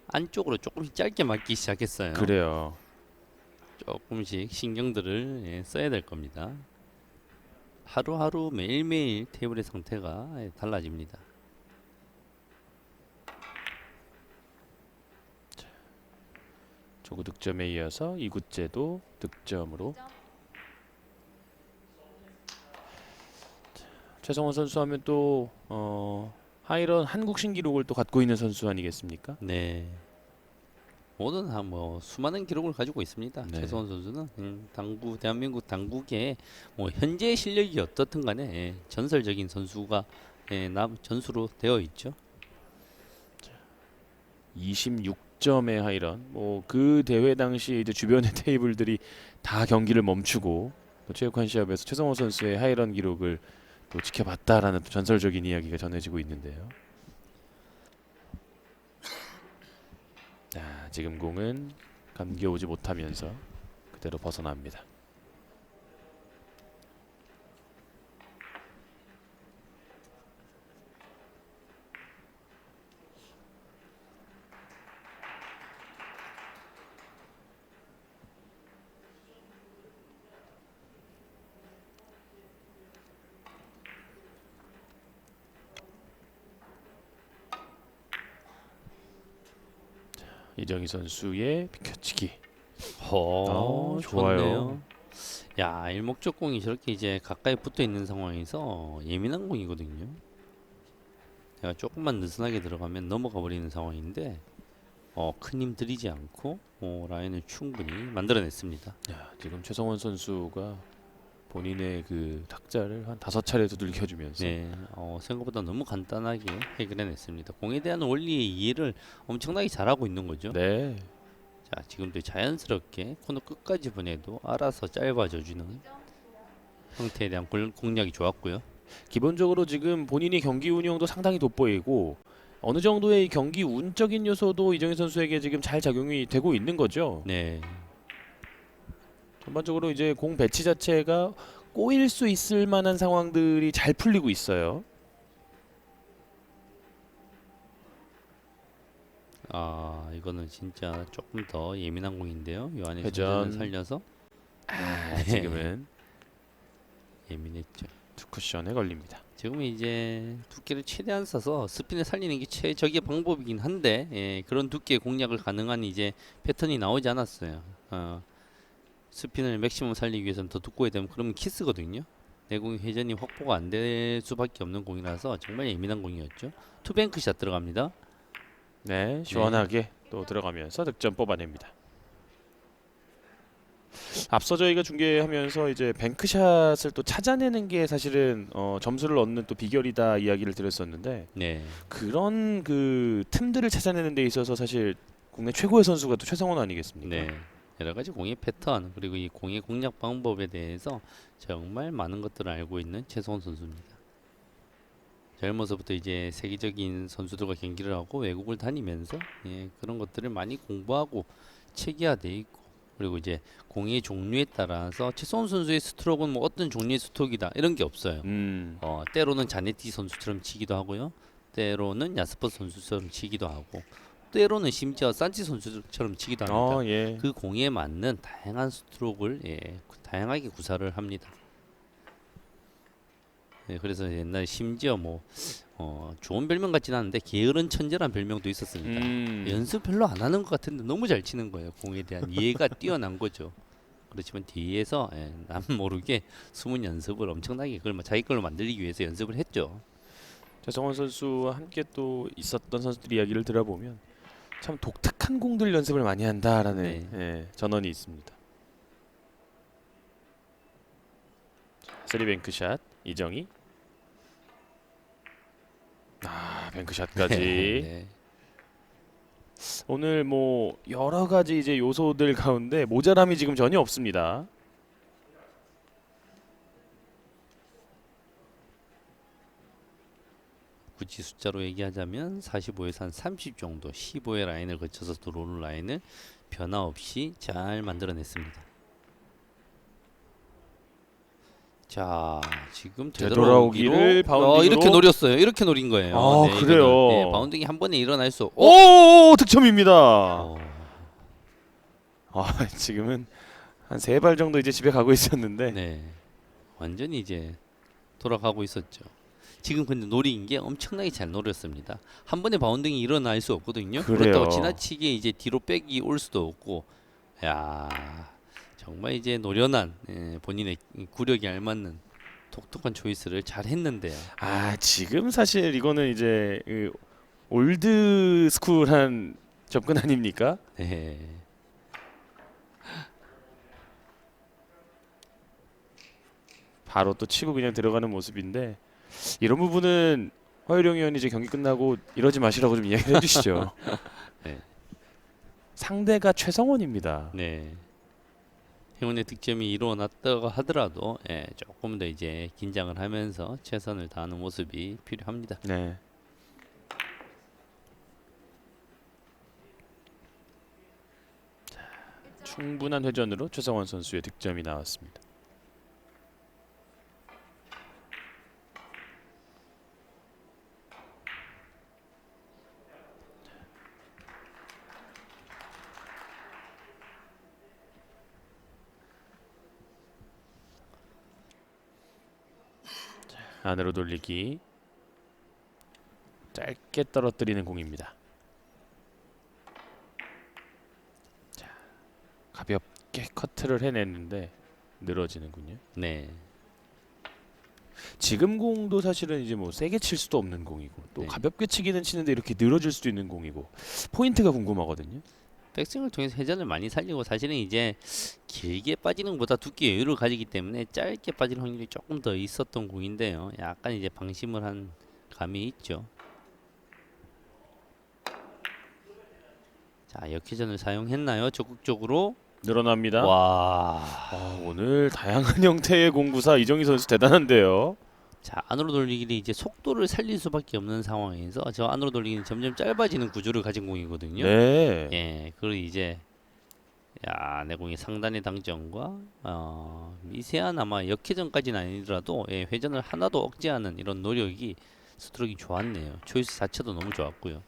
안쪽으로 조금씩 짧게 맞기 시작했어요. 그래요. 조금씩 신경들을 써야 될 겁니다. 하루하루 매일매일 테이블의 상태가 달라집니다. 초구 득점에 이어서 2구째도 득점으로. 최성원 선수 하면 또 하이런 한국 신기록을 또 갖고 있는 선수 아니겠습니까? 네. 모든 뭐 수많은 기록을 가지고 있습니다. 네. 최성원 선수는 당구 대한민국 당구계의 뭐 현재 실력이 어떻든 간에 전설적인 선수가 전수로 되어 있죠. 26점의 하이런. 뭐 그 대회 당시 이제 주변의 테이블들이 다 경기를 멈추고 또 체육관 시합에서 최성원 선수의 하이런 기록을 또 지켜봤다라는 또 전설적인 이야기가 전해지고 있는데요. 자, 지금 공은 감겨오지 못하면서 그대로 벗어납니다. 이정희 선수의 비켜치기. 좋네요. 좋아요. 야, 일목적공이 저렇게 이제 가까이 붙어 있는 상황에서 예민한 공이거든요. 내가 조금만 느슨하게 들어가면 넘어가 버리는 상황인데 큰 힘 들이지 않고 라인을 충분히 만들어냈습니다. 야, 지금 최성원 선수가 본인의 그 탁자를 한 5차례 두들겨주면서 네, 생각보다 너무 간단하게 해결해냈습니다. 공에 대한 원리의 이해를 엄청나게 잘하고 있는 거죠. 네, 자, 지금도 자연스럽게 코너 끝까지 보내도 알아서 짧아져주는 형태에 대한 공략이 좋았고요. 기본적으로 지금 본인의 경기 운영도 상당히 돋보이고 어느 정도의 경기 운적인 요소도 이정희 선수에게 지금 잘 작용이 되고 있는 거죠. 네, 전반적으로 이제 공 배치 자체가 꼬일 수 있을 만한 상황들이 잘 풀리고 있어요. 이거는 진짜 조금 더 예민한 공인데요. 요 안에 회전. 회전을 살려서 아, 지금은 예민했죠. 투 쿠션에 걸립니다. 지금은 이제 두께를 최대한 써서 스핀을 살리는 게 최적의 방법이긴 한데 그런 두께 공략을 가능한 이제 패턴이 나오지 않았어요. 스핀을 맥시멈 살리기 위해서는 더 두꺼워야 되면 그러면 키스거든요. 내 공이 회전이 확보가 안 될 수밖에 없는 공이라서 정말 예민한 공이었죠. 투뱅크샷 들어갑니다. 네, 시원하게 또 들어가면서 득점 뽑아냅니다. 앞서 저희가 중계하면서 이제 뱅크샷을 또 찾아내는 게 사실은 점수를 얻는 또 비결이다 이야기를 드렸었는데 네, 그런 그 틈들을 찾아내는 데 있어서 사실 국내 최고의 선수가 또 최성원 아니겠습니까? 네. 여러 가지 공의 패턴 그리고 이 공의 공략 방법에 대해서 정말 많은 것들을 알고 있는 최성원 선수입니다. 젊어서부터 이제 세계적인 선수들과 경기를 하고 외국을 다니면서 그런 것들을 많이 공부하고 체계화돼 있고 그리고 이제 공의 종류에 따라서 최성원 선수의 스트로크는 뭐 어떤 종류의 스트로크이다 이런 게 없어요. 때로는 자네티 선수처럼 치기도 하고요. 때로는 야스퍼 선수처럼 치기도 하고 때로는 심지어 산치 선수처럼 치기도 합니다. 예. 그 공에 맞는 다양한 스트로크를 다양하게 구사를 합니다. 그래서 옛날에 심지어 뭐 좋은 별명 같지는 않은데 게으른 천재란 별명도 있었습니다. 연습 별로 안 하는 것 같은데 너무 잘 치는 거예요. 공에 대한 이해가 뛰어난 거죠. 그렇지만 뒤에서 남 모르게 숨은 연습을 엄청나게 그걸 자기 걸로 만들기 위해서 연습을 했죠. 최성원 선수와 함께 또 있었던 선수들 이야기를 들어보면 참 독특한 공들 연습을 많이 한다라는 전언이 있습니다. 쓰리뱅크샷 이정희. 뱅크샷까지. 네. 오늘 뭐 여러 가지 이제 요소들 가운데 모자람이 지금 전혀 없습니다. 굳이 숫자로 얘기하자면 45에서 한 30 정도 15의 라인을 거쳐서 들어오는 라인을 변화 없이 잘 만들어냈습니다. 자, 지금 되돌아오기를 바운딩으로. 이렇게 노렸어요. 이렇게 노린 거예요. 그래요. 이거는, 바운딩이 한 번에 일어날 수. 오, 득점입니다. 어, 지금은 한 3발 정도 이제 집에 가고 있었는데. 네, 완전히 이제 돌아가고 있었죠. 지금 근데 노린 게 엄청나게 잘 노렸습니다. 한 번에 바운딩이 일어날 수 없거든요. 그래요. 그렇다고 지나치게 이제 뒤로 백이 올 수도 없고, 야, 정말 이제 노련한 본인의 구력에 알맞는 독특한 초이스를 잘 했는데요. 지금 사실 이거는 이제 그 올드 스쿨한 접근 아닙니까? 네. 바로 또 치고 그냥 들어가는 모습인데 이런 부분은 허일영 의원이 이제 경기 끝나고 이러지 마시라고 좀 이야기를 해주시죠. 네. 상대가 최성원입니다. 네. 행운의 득점이 일어났다고 하더라도 조금 더 이제 긴장을 하면서 최선을 다하는 모습이 필요합니다. 네. 충분한 회전으로 최성원 선수의 득점이 나왔습니다. 안으로 돌리기. 짧게 떨어뜨리는 공입니다. 자, 가볍게 커트를 해냈는데 늘어지는군요. 네. 지금 공도 사실은 이제 뭐 세게 칠 수도 없는 공이고 또 네. 가볍게 치기는 치는데 이렇게 늘어질 수도 있는 공이고 포인트가 궁금하거든요. 백스윙을 통해서 회전을 많이 살리고 사실은 이제 길게 빠지는 것보다 두께 여유를 가지기 때문에 짧게 빠질 확률이 조금 더 있었던 공인데요. 약간 이제 방심을 한 감이 있죠. 자, 역회전을 사용했나요? 적극적으로. 늘어납니다. 와. 오늘 다양한 형태의 공구사 이정희 선수 대단한데요. 자, 안으로 돌리기를 이제 속도를 살릴 수밖에 없는 상황에서 저 안으로 돌리기는 점점 짧아지는 구조를 가진 공이거든요. 네. 예, 그리고 이제 내 공이 상단의 당점과 미세한 아마 역회전까지는 아니더라도 회전을 하나도 억제하는 이런 노력이 스트로크가 좋았네요. 초이스 자체도 너무 좋았고요.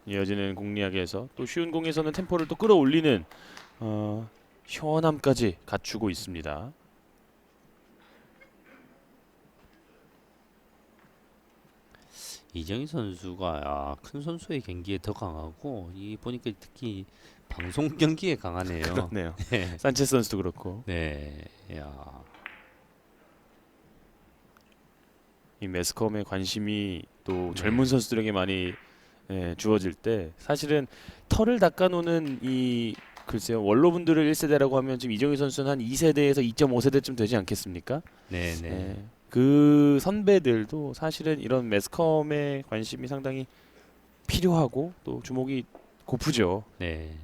이어지는 공리학에서 또 쉬운 공에서는 템포를 또 끌어올리는 시원함까지 갖추고 있습니다. 이정희 선수가 큰 선수의 경기에 더 강하고 이 보니까 특히 방송 경기에 강하네요. 그렇네요. 네. 산체스 선수도 그렇고 네. 야. 이 매스컴의 관심이 또 네. 젊은 선수들에게 많이 주어질 때 사실은 털을 닦아놓는 이 글쎄요 원로분들을 1세대라고 하면 지금 이정희 선수는 한 2세대에서 2.5세대쯤 되지 않겠습니까? 네, 네. 네. 그 선배들도 사실은 이런 매스컴의 관심이 상당히 필요하고 또 주목이 고프죠. 네.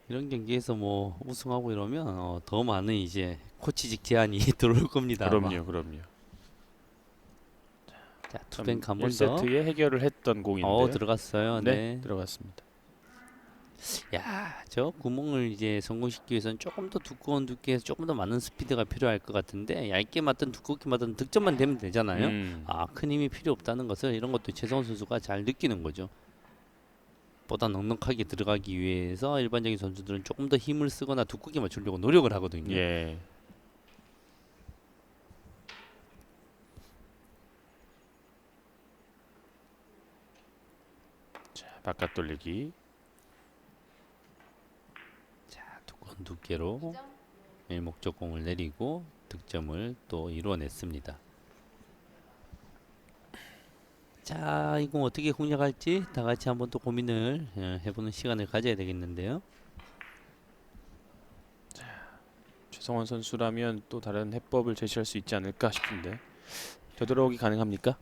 이런 경기에서 뭐 우승하고 이러면 더 많은 이제 코치직 제안이 들어올 겁니다. 아마. 그럼요. 자, 투뱅크 한 번 더. 1세트에 해결을 했던 공인데 들어갔어요. 네. 들어갔습니다. 야, 저 구멍을 이제 성공시키기 위해서는 조금 더 두꺼운 두께에서 조금 더 많은 스피드가 필요할 것 같은데 얇게 맞든 두껍게 맞든 득점만 되면 되잖아요. 큰 힘이 필요 없다는 것을 이런 것도 최성원 선수가 잘 느끼는 거죠. 보다 넉넉하게 들어가기 위해서 일반적인 선수들은 조금 더 힘을 쓰거나 두껍게 맞추려고 노력을 하거든요. 예. 자, 바깥 돌리기. 자, 두꺼운 두께로 일목적공을 내리고 득점을 또 이루어냈습니다. 자, 이 공 어떻게 공략할지 다 같이 한번 또 고민을 해보는 시간을 가져야 되겠는데요. 최성원 선수라면 또 다른 해법을 제시할 수 있지 않을까 싶은데 되돌아오기 가능합니까?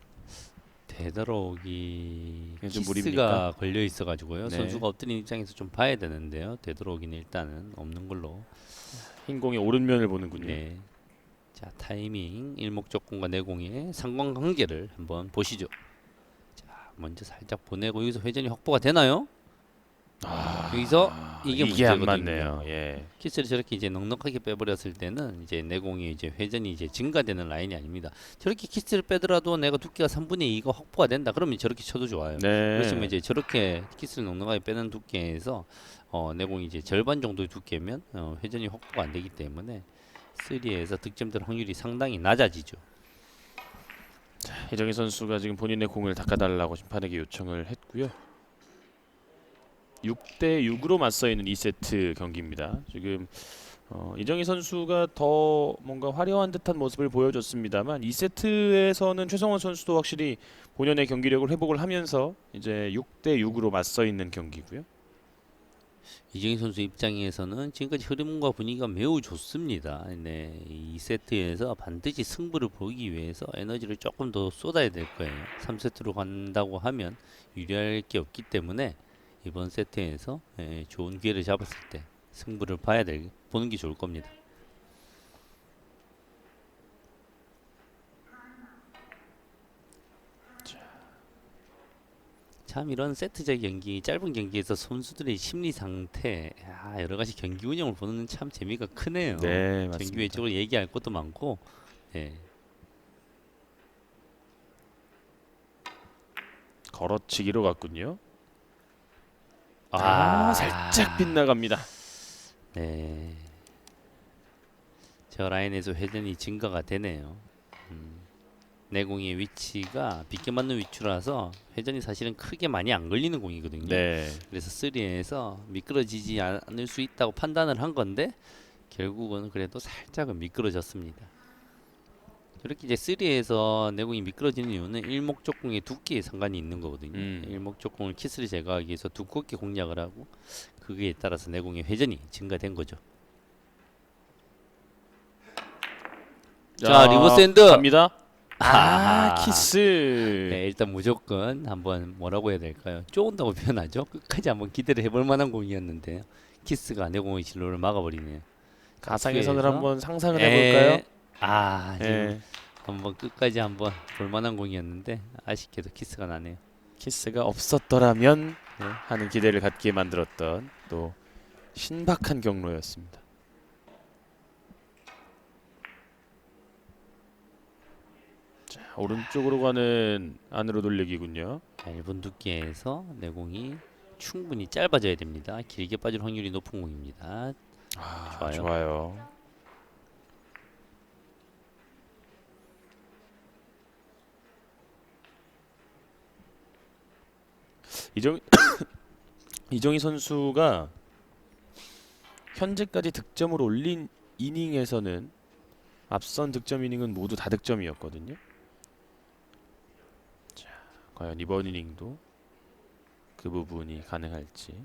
되돌아오기 그게 좀 키스가 무리입니까? 걸려 있어가지고요. 네. 선수가 엎드린 입장에서 좀 봐야 되는데요. 되돌아오기는 일단은 없는 걸로. 흰 공의 오른면을 보는군요. 네. 자 타이밍 일목적공과 내공의 상관관계를 한번 보시죠. 자 먼저 살짝 보내고 여기서 회전이 확보가 되나요? 여기서 이게 안 문제거든요. 맞네요. 예. 키스를 저렇게 이제 넉넉하게 빼버렸을 때는 이제 내공이 이제 회전이 이제 증가되는 라인이 아닙니다. 저렇게 키스를 빼더라도 내가 두께가 3분의 2가 확보가 된다. 그러면 저렇게 쳐도 좋아요. 네. 그렇지만 이제 저렇게 키스를 넉넉하게 빼는 두께에서 내공이 이제 절반 정도의 두께면 회전이 확보가 안 되기 때문에 3에서 득점될 확률이 상당히 낮아지죠. 이정희 선수가 지금 본인의 공을 닦아달라고 심판에게 요청을 했고요. 6대 6으로 맞서 있는 2세트 경기입니다. 지금 이정희 선수가 더 뭔가 화려한 듯한 모습을 보여줬습니다만 2세트에서는 최성원 선수도 확실히 본연의 경기력을 회복을 하면서 이제 6대 6으로 맞서 있는 경기고요. 이정희 선수 입장에서는 지금까지 흐름과 분위기가 매우 좋습니다. 네, 이 세트에서 반드시 승부를 보기 위해서 에너지를 조금 더 쏟아야 될 거예요. 3세트로 간다고 하면 유리할 게 없기 때문에 이번 세트에서 좋은 기회를 잡았을 때 승부를 보는 게 좋을 겁니다. 참 이런 세트제 경기, 짧은 경기에서 선수들의 심리 상태, 여러 가지 경기 운영을 보는 참 재미가 크네요. 네, 경기 맞습니다. 외적으로 얘기할 것도 많고, 걸어치기로 갔군요. 아, 살짝 빗나갑니다. 네. 저 라인에서 회전이 증가가 되네요. 내공의 위치가 빗게 맞는 위치라서 회전이 사실은 크게 많이 안 걸리는 공이거든요. 네. 그래서 3에서 미끄러지지 않을 수 있다고 판단을 한 건데 결국은 그래도 살짝은 미끄러졌습니다. 이렇게 이제 3에서 내공이 미끄러지는 이유는 일목적공의 두께에 상관이 있는 거거든요. 일목적공을 키스를 제거하기 위해서 두껍게 공략을 하고 그에 따라서 내공의 회전이 증가된 거죠. 자, 리버스 핸드 갑니다. 아하. 키스. 네, 일단 무조건 한번 뭐라고 해야 될까요? 쪼은다고 표현하죠. 끝까지 한번 기대를 해볼 만한 공이었는데 키스가 내공의 진로를 막아버리네요. 가상의 선을 그래서- 한번 상상을 해볼까요? 지금 예. 한번 끝까지 한번 볼만한 공이었는데 아쉽게도 키스가 나네요. 키스가 없었더라면 하는 기대를 갖게 만들었던 또 신박한 경로였습니다. 자, 오른쪽으로 가는 안으로 돌리기군요. 얇은 두께에서 내공이 충분히 짧아져야 됩니다. 길게 빠질 확률이 높은 공입니다. 좋아요. 좋아요. 이정희 선수가 현재까지 득점을 올린 이닝에서는 앞선 득점 이닝은 모두 다득점이었거든요. 자, 과연 이번 이닝도 그 부분이 가능할지.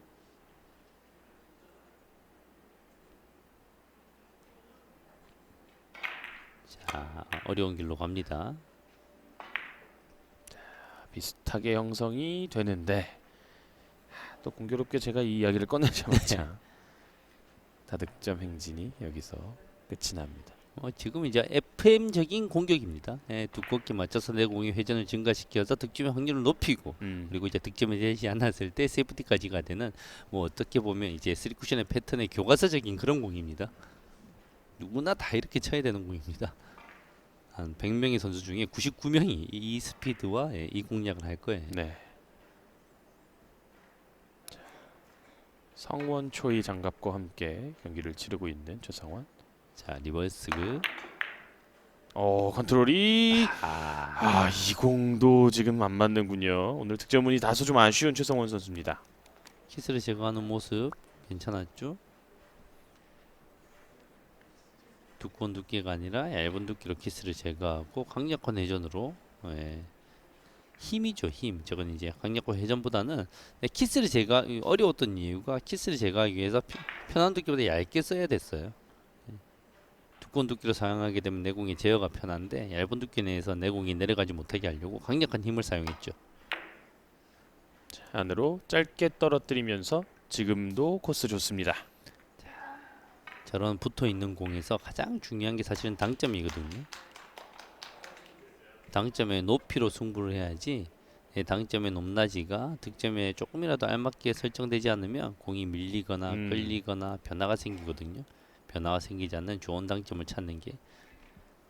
자, 어려운 길로 갑니다. 비슷하게 형성이 되는데 또 공교롭게 제가 이 이야기를 꺼내자마자 다득점 행진이 여기서 끝이 납니다. 지금 이제 FM적인 공격입니다. 두껍게 맞춰서 내공의 회전을 증가시켜서 득점의 확률을 높이고 그리고 이제 득점이 되지 않았을 때 세이프티까지가 되는 뭐 어떻게 보면 이제 3쿠션의 패턴의 교과서적인 그런 공입니다. 누구나 다 이렇게 쳐야 되는 공입니다. 한 100명의 선수 중에 99명이 이 스피드와 이 공략을 할 거예요. 네. 자, 성원초이 장갑과 함께 경기를 치르고 있는 최성원. 자, 리버스 컨트롤이 이 공도 지금 안 맞는군요. 오늘 득점운이 다소 좀 아쉬운 최성원 선수입니다. 키스를 제거하는 모습 괜찮았죠? 두꺼운 두께가 아니라 얇은 두께로 키스를 제거하고 강력한 회전으로 힘이죠, 힘. 저건 이제 강력한 회전보다는 키스를 어려웠던 이유가 키스를 제거하기 위해서 편한 두께보다 얇게 써야 됐어요. 두꺼운 두께로 사용하게 되면 내공의 제어가 편한데 얇은 두께 내에서 내공이 내려가지 못하게 하려고 강력한 힘을 사용했죠. 안으로 짧게 떨어뜨리면서 지금도 코스 좋습니다. 저런 붙어 있는 공에서 가장 중요한 게 사실은 당점이거든요. 당점의 높이로 승부를 해야지 당점의 높낮이가 득점에 조금이라도 알맞게 설정되지 않으면 공이 밀리거나 끌리거나 변화가 생기거든요. 변화가 생기지 않는 좋은 당점을 찾는 게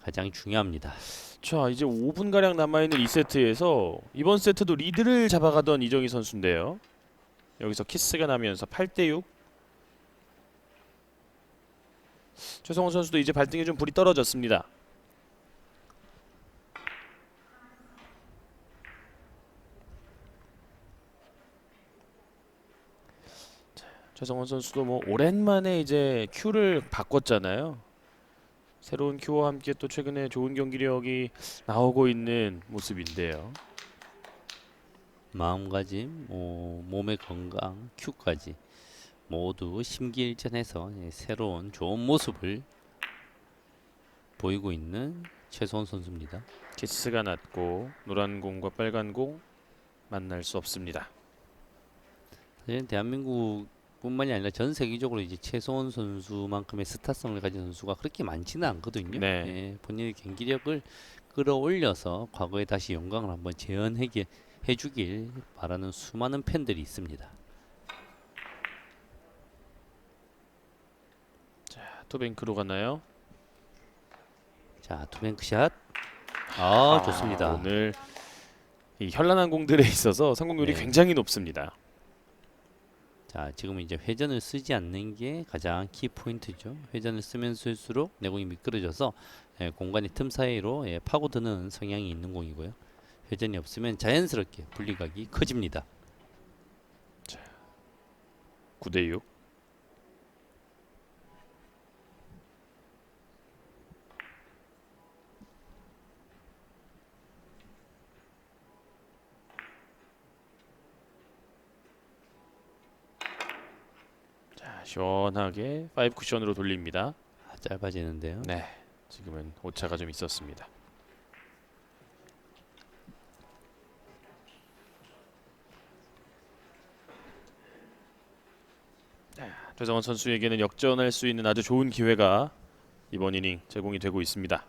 가장 중요합니다. 자, 이제 5분 가량 남아 있는 2세트에서 이번 세트도 리드를 잡아가던 이정희 선수인데요. 여기서 키스가 나면서 8대6. 최성원 선수도 이제 발등에 좀 불이 떨어졌습니다. 최성원 선수도 뭐 오랜만에 이제 큐를 바꿨잖아요. 새로운 큐와 함께 또 최근에 좋은 경기력이 나오고 있는 모습인데요. 마음가짐, 몸의 건강, 큐까지 모두 심기일전해서 새로운 좋은 모습을 보이고 있는 최소원 선수입니다. 키스가 났고 노란 공과 빨간 공 만날 수 없습니다. 사실 대한민국뿐만이 아니라 전 세계적으로 이제 최소원 선수만큼의 스타성을 가진 선수가 그렇게 많지는 않거든요. 네. 예, 본인의 경기력을 끌어올려서 과거에 다시 영광을 한번 재현하게 해주길 바라는 수많은 팬들이 있습니다. 투뱅크로 가나요? 자, 투뱅크샷. 좋습니다. 오늘 이 현란한 공들에 있어서 성공률이 네. 굉장히 높습니다. 자, 지금 이제 회전을 쓰지 않는 게 가장 키 포인트죠. 회전을 쓰면 쓸수록 내공이 미끄러져서 공간의 틈 사이로 파고드는 성향이 있는 공이고요. 회전이 없으면 자연스럽게 분리각이 커집니다. 9대6. 자, 시원하게 5 쿠션으로 돌립니다. 짧아지는데요. 네, 지금은 오차가 좀 있었습니다. 최성원 선수에게는 역전할 수 있는 아주 좋은 기회가 이번 이닝 제공이 되고 있습니다.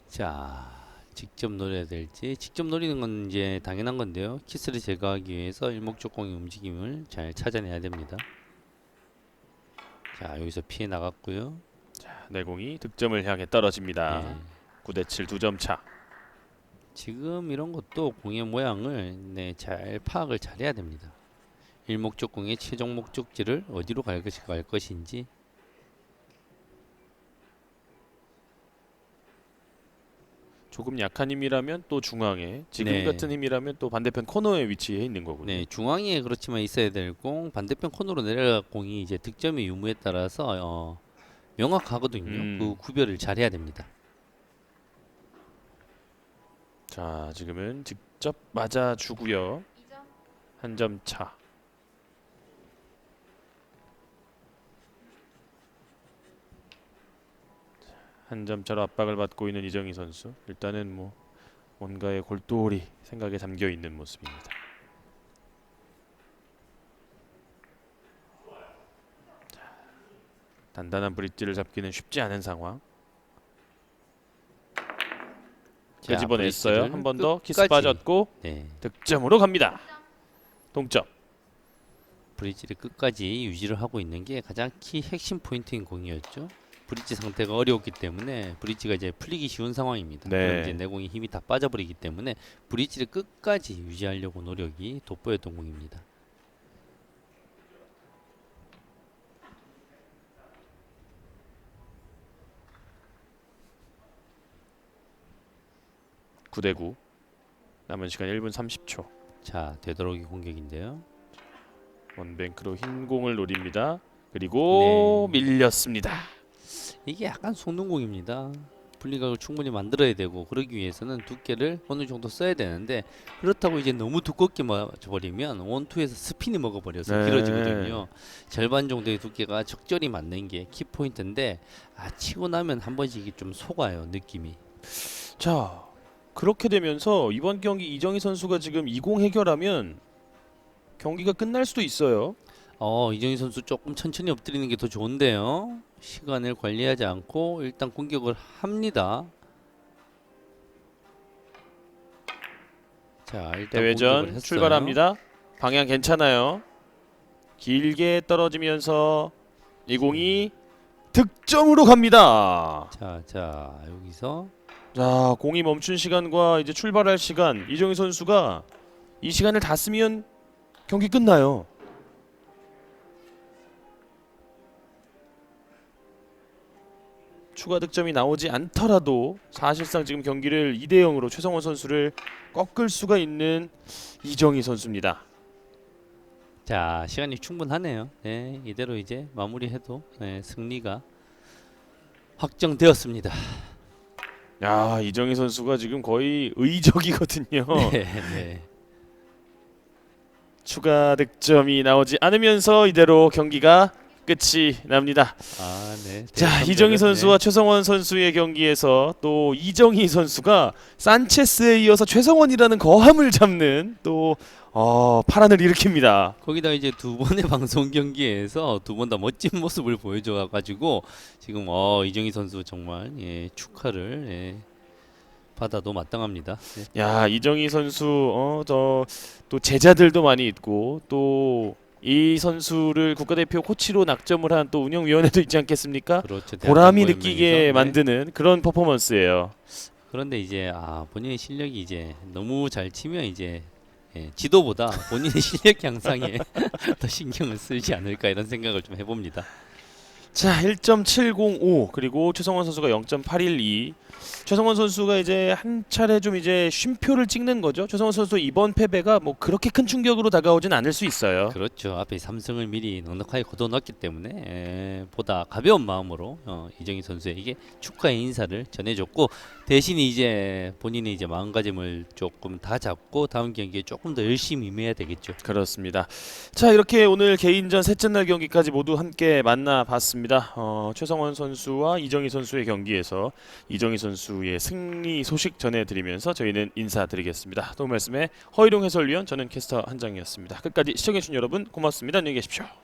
자, 직접 노려야 될지 직접 노리는 건 이제 당연한 건데요. 키스를 제거하기 위해서 일목적공의 움직임을 잘 찾아내야 됩니다. 자, 여기서 피해 나갔고요. 내공이 득점을 향해 떨어집니다. 네. 9대7 2점 차. 지금 이런 것도 공의 모양을 잘 파악을 잘해야 됩니다. 일목적공의 최종 목적지를 어디로 갈 것인지. 조금 약한 힘이라면 또 중앙에, 지금 네. 같은 힘이라면 또 반대편 코너에 위치해 있는 거군요. 네, 중앙에 그렇지만 있어야 될 공, 반대편 코너로 내려갈 공이 이제 득점의 유무에 따라서 명확하거든요. 그 구별을 잘해야 됩니다. 자, 지금은 직접 맞아주고요. 2점, 한 점 차. 한 점 차로 압박을 받고 있는 이정희 선수. 일단은 뭐 뭔가의 골똘히 생각에 잠겨 있는 모습입니다. 자, 단단한 브릿지를 잡기는 쉽지 않은 상황. 자, 끄집어냈어요. 브릿지를 한 번 더 키스 끝까지. 빠졌고 네, 득점으로 갑니다. 동점. 브릿지를 끝까지 유지를 하고 있는 게 가장 키 핵심 포인트인 공이었죠. 브릿지 상태가 어려웠기 때문에 브릿지가 이제 풀리기 쉬운 상황입니다. 네. 그럼 이제 내공이 힘이 다 빠져버리기 때문에 브릿지를 끝까지 유지하려고 노력이 돋보였던 공입니다. (9 대 9) 남은 시간 1분 30초. 자, 되도록이 공격인데요. 원뱅크로 흰 공을 노립니다. 그리고 네. 밀렸습니다. 이게 약간 속는 공입니다. 분리각을 충분히 만들어야 되고 그러기 위해서는 두께를 어느 정도 써야 되는데 그렇다고 이제 너무 두껍게 맞춰버리면 원투에서 스핀이 먹어버려서 네. 길어지거든요. 절반 정도의 두께가 적절히 맞는 게 키포인트인데 치고 나면 한 번씩 이게 좀 속아요 느낌이. 자, 그렇게 되면서 이번 경기 이정희 선수가 지금 20 해결하면 경기가 끝날 수도 있어요. 이정희 선수 조금 천천히 엎드리는 게 더 좋은데요. 시간을 관리하지 않고 일단 공격을 합니다. 자, 일단 공격을 대회전 했어요. 출발합니다. 방향 괜찮아요. 길게 떨어지면서 이 공이 득점으로 갑니다. 자, 여기서 자, 공이 멈춘 시간과 이제 출발할 시간, 이정희 선수가 이 시간을 다 쓰면 경기 끝나요. 추가 득점이 나오지 않더라도 사실상 지금 경기를 2대 0으로 최성원 선수를 꺾을 수가 있는 이정희 선수입니다. 자, 시간이 충분하네요. 네, 이대로 이제 마무리해도 승리가 확정되었습니다. 야, 이정희 선수가 지금 거의 의적이거든요. 네. 추가 득점이 나오지 않으면서 이대로 경기가 끝이 납니다. 네. 자, 대선배는, 이정희 선수와 최성원 선수의 경기에서 또 이정희 선수가 산체스에 이어서 최성원이라는 거함을 잡는 또 파란을 일으킵니다. 거기다 이제 두 번의 방송 경기에서 두 번 다 멋진 모습을 보여줘가지고 지금 이정희 선수 정말 축하를 받아도 마땅합니다. 네. 야, 이정희 선수 또 제자들도 많이 있고 또 이 선수를 국가대표 코치로 낙점을 한 또 운영위원회도 있지 않겠습니까? 그렇죠. 보람이 대한민국의 느끼게 명예죠. 네. 만드는 그런 퍼포먼스예요. 그런데 이제 본인의 실력이 이제 너무 잘 치면 이제 지도보다 본인의 실력 향상에 더 신경을 쓰지 않을까 이런 생각을 좀 해봅니다. 자, 1.705 그리고 최성원 선수가 0.812. 최성원 선수가 이제 한 차례 좀 이제 쉼표를 찍는 거죠. 최성원 선수 이번 패배가 뭐 그렇게 큰 충격으로 다가오진 않을 수 있어요. 그렇죠. 앞에 3승을 미리 넉넉하게 거둬놨기 때문에 보다 가벼운 마음으로 이정희 선수에게 축하의 인사를 전해줬고 대신 이제 본인이 이제 마음가짐을 조금 다 잡고 다음 경기에 조금 더 열심히 임해야 되겠죠. 그렇습니다. 자, 이렇게 오늘 개인전 셋째 날 경기까지 모두 함께 만나봤습니다. 최성원 선수와 이정희 선수의 경기에서 이정희 선수의 승리 소식 전해드리면서 저희는 인사드리겠습니다. 도움 말씀에 허일용 해설위원, 저는 캐스터 한장이었습니다. 끝까지 시청해주신 여러분 고맙습니다. 안녕히 계십시오.